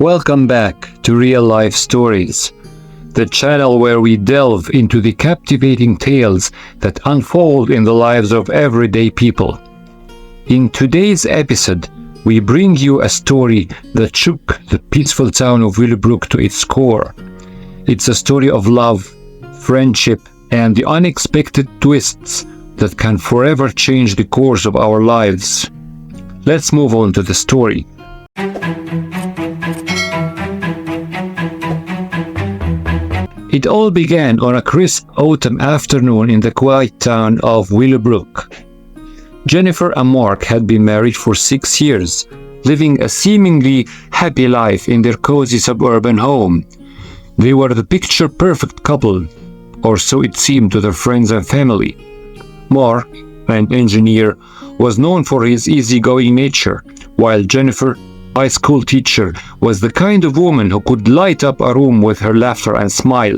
welcome back to Real Life Stories, the channel where we delve into the captivating tales that unfold in the lives of everyday people. In today's episode, we bring you a story that shook the peaceful town of Willowbrook to its core. It's a story of love, friendship, and the unexpected twists that can forever change the course of our lives. Let's move on to the story. It all began on a crisp autumn afternoon in the quiet town of Willowbrook. Jennifer and Mark had been married for 6 years, living a seemingly happy life in their cozy suburban home. They were the picture-perfect couple, or so it seemed to their friends and family. Mark, an engineer, was known for his easygoing nature, while Jennifer, high school teacher, was the kind of woman who could light up a room with her laughter and smile.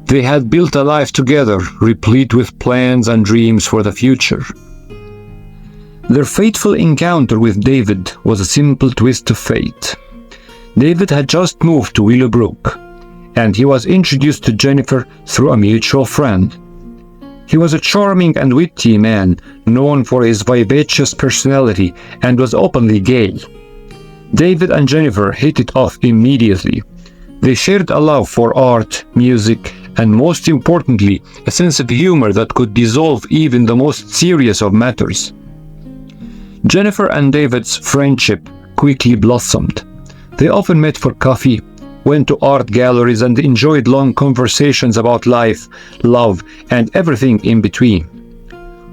They had built a life together, replete with plans and dreams for the future. Their fateful encounter with David was a simple twist of fate. David had just moved to Willowbrook, and he was introduced to Jennifer through a mutual friend. He was a charming and witty man, known for his vivacious personality, and was openly gay. David and Jennifer hit it off immediately. They shared a love for art, music, and most importantly, a sense of humor that could dissolve even the most serious of matters. Jennifer and David's friendship quickly blossomed. They often met for coffee, went to art galleries, and enjoyed long conversations about life, love, and everything in between.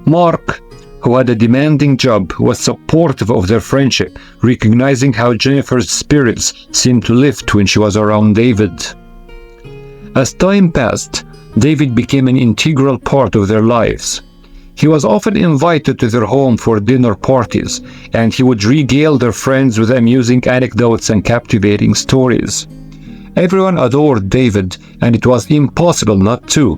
Mark, who had a demanding job, was supportive of their friendship, recognizing how Jennifer's spirits seemed to lift when she was around David. As time passed, David became an integral part of their lives. He was often invited to their home for dinner parties, and he would regale their friends with amusing anecdotes and captivating stories. Everyone adored David, and it was impossible not to.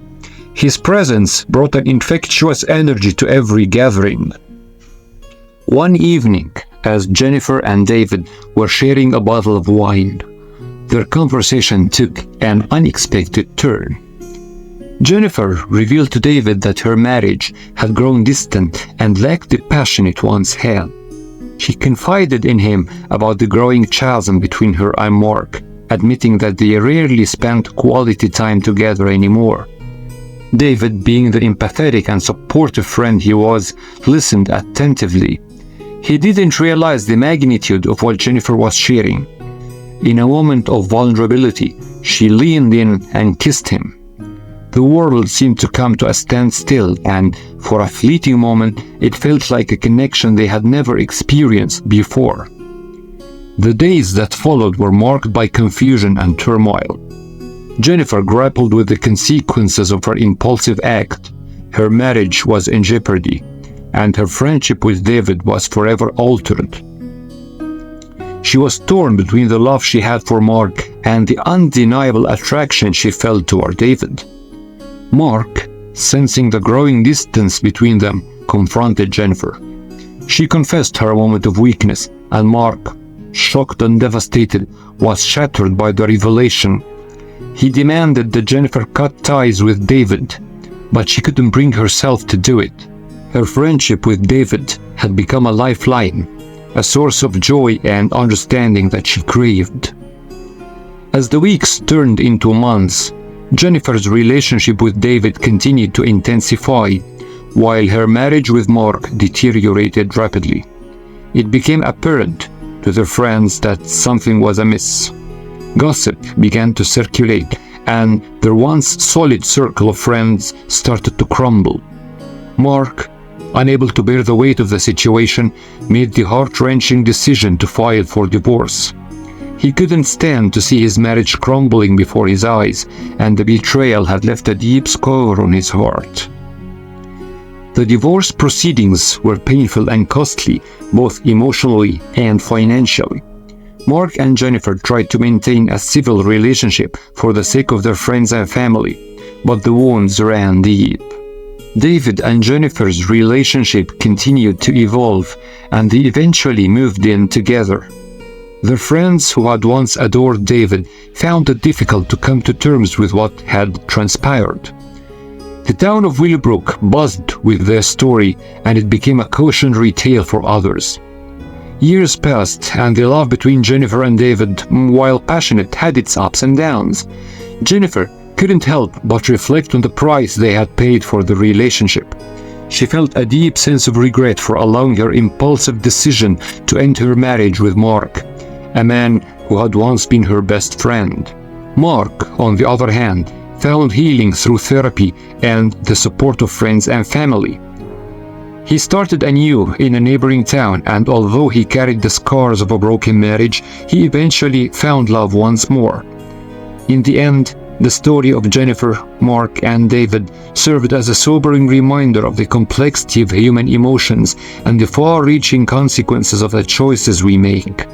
His presence brought an infectious energy to every gathering. One evening, as Jennifer and David were sharing a bottle of wine, their conversation took an unexpected turn. Jennifer revealed to David that her marriage had grown distant and lacked the passion it once had. She confided in him about the growing chasm between her and Mark, admitting that they rarely spent quality time together anymore. David, being the empathetic and supportive friend he was, listened attentively. He didn't realize the magnitude of what Jennifer was sharing. In a moment of vulnerability, she leaned in and kissed him. The world seemed to come to a standstill, and for a fleeting moment, it felt like a connection they had never experienced before. The days that followed were marked by confusion and turmoil. Jennifer grappled with the consequences of her impulsive act. Her marriage was in jeopardy, and her friendship with David was forever altered. She was torn between the love she had for Mark and the undeniable attraction she felt toward David. Mark, sensing the growing distance between them, confronted Jennifer. She confessed her moment of weakness, and Mark, shocked and devastated, was shattered by the revelation. He demanded that Jennifer cut ties with David, but she couldn't bring herself to do it. Her friendship with David had become a lifeline, a source of joy and understanding that she craved. As the weeks turned into months, Jennifer's relationship with David continued to intensify, while her marriage with Mark deteriorated rapidly. It became apparent to their friends that something was amiss. Gossip began to circulate, and their once solid circle of friends started to crumble. Mark, unable to bear the weight of the situation, made the heart-wrenching decision to file for divorce. He couldn't stand to see his marriage crumbling before his eyes, and the betrayal had left a deep scar on his heart. The divorce proceedings were painful and costly, both emotionally and financially. Mark and Jennifer tried to maintain a civil relationship for the sake of their friends and family, but the wounds ran deep. David and Jennifer's relationship continued to evolve, and they eventually moved in together. Their friends who had once adored David found it difficult to come to terms with what had transpired. The town of Willowbrook buzzed with their story, and it became a cautionary tale for others. Years passed, and the love between Jennifer and David, while passionate, had its ups and downs. Jennifer couldn't help but reflect on the price they had paid for the relationship. She felt a deep sense of regret for allowing her impulsive decision to end her marriage with Mark, a man who had once been her best friend. Mark, on the other hand, found healing through therapy and the support of friends and family. He started anew in a neighboring town, and although he carried the scars of a broken marriage, he eventually found love once more. In the end, the story of Jennifer, Mark, and David served as a sobering reminder of the complexity of human emotions and the far-reaching consequences of the choices we make.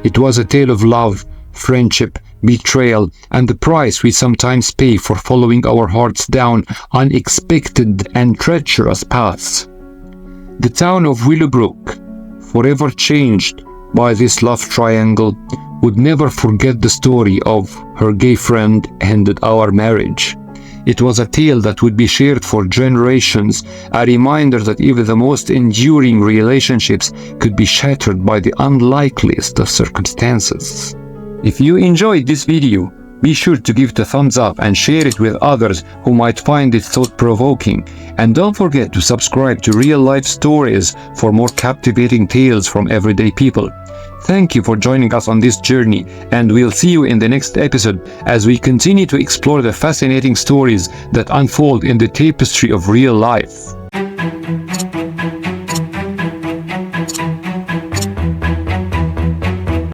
It was a tale of love, friendship, betrayal, and the price we sometimes pay for following our hearts down unexpected and treacherous paths. The town of Willowbrook, forever changed by this love triangle, would never forget the story of her gay friend ended our marriage. It was a tale that would be shared for generations, a reminder that even the most enduring relationships could be shattered by the unlikeliest of circumstances. If you enjoyed this video, be sure to give it a thumbs up and share it with others who might find it thought-provoking. And don't forget to subscribe to Real Life Stories for more captivating tales from everyday people. Thank you for joining us on this journey, and we'll see you in the next episode as we continue to explore the fascinating stories that unfold in the tapestry of real life.